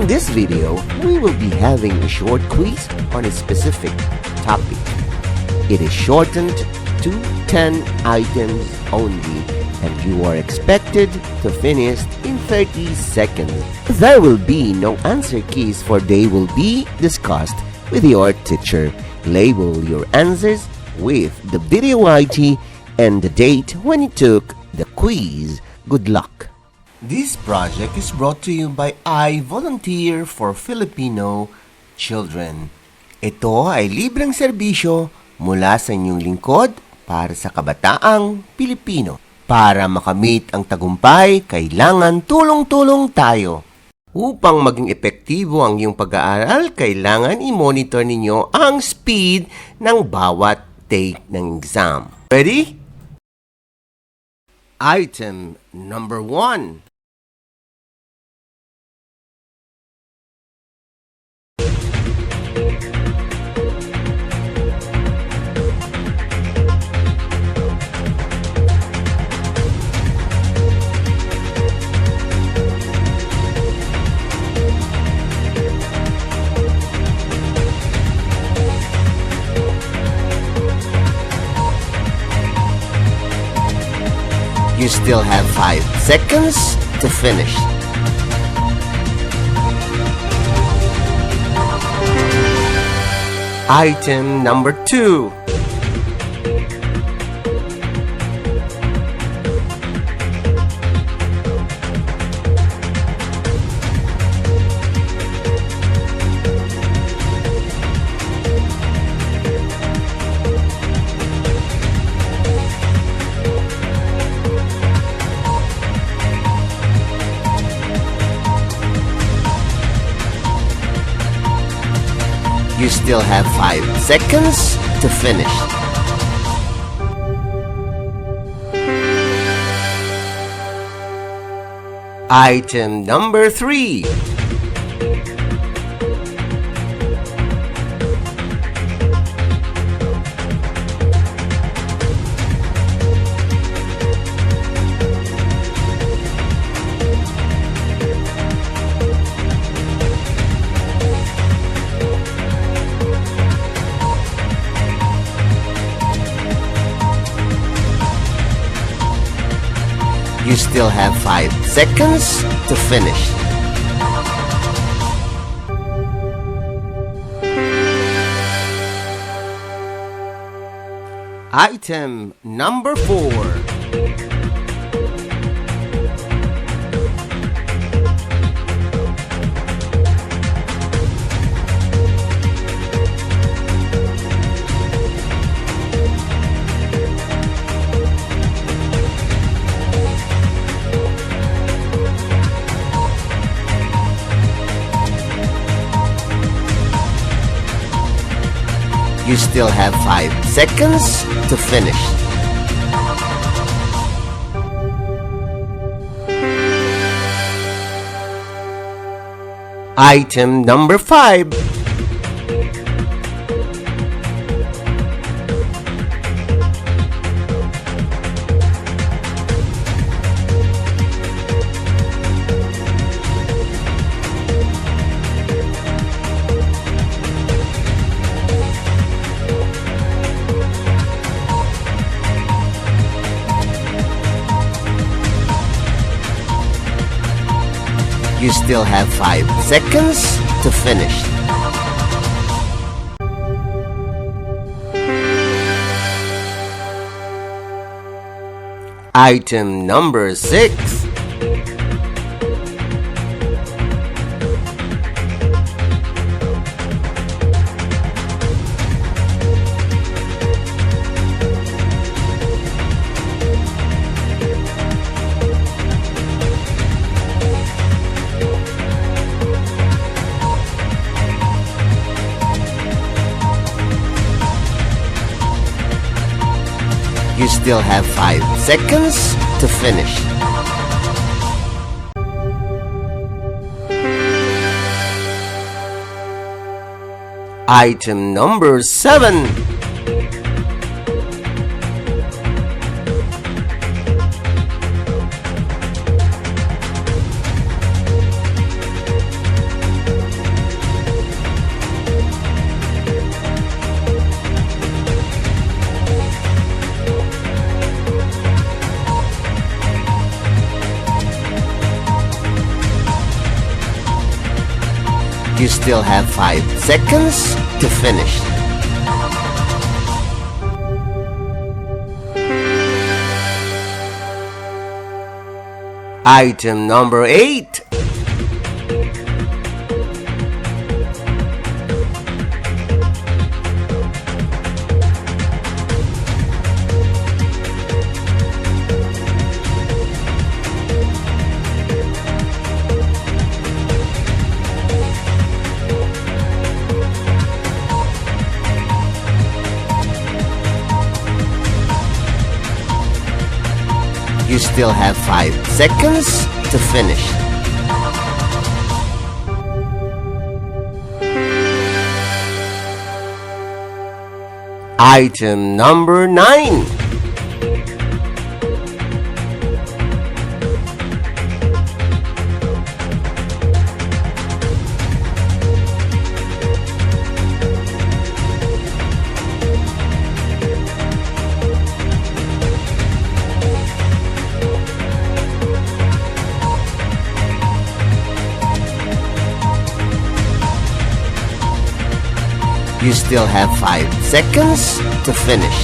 this video, we will be having a short quiz on a specific topic. It is shortened to 10 items only, and you are expected to finish in 30 seconds. There will be no answer keys, for they will be discussed with your teacher. Label your answers with the video ID and the date when you took the quiz. Good luck! This project is brought to you by I Volunteer for Filipino Children. Ito ay libreng serbisyo mula sa inyong lingkod para sa kabataang Pilipino. Para makamit ang tagumpay, kailangan tulong-tulong tayo. Upang maging epektibo ang iyong pag-aaral, kailangan i-monitor ninyo ang speed ng bawat take ng exam. Ready? Item number 1. You still have 5 seconds to finish. Item number 2. You still have 5 seconds to finish. Item number 3. You still have 5 seconds to finish. Item number 4. You still have 5 seconds to finish. Item number 5. You still have 5 seconds to finish. Item number 6. You still have 5 seconds to finish. Item number 7. You still have 5 seconds to finish. Item number 8. You still have 5 seconds to finish. Item number 9. You still have 5 seconds to finish.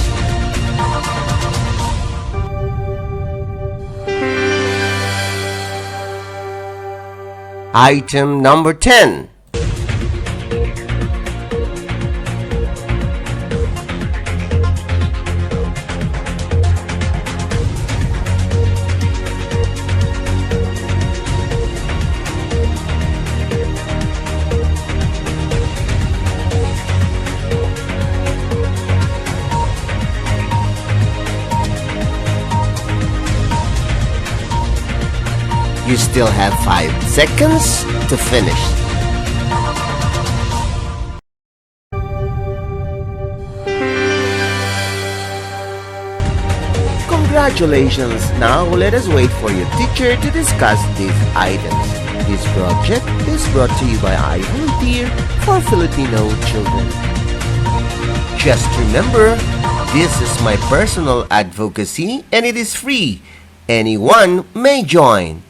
Item number 10. You still have 5 seconds to finish. Congratulations! Now let us wait for your teacher to discuss these items. This project is brought to you by I Volunteer for Filipino Children. Just remember, this is my personal advocacy and it is free. Anyone may join.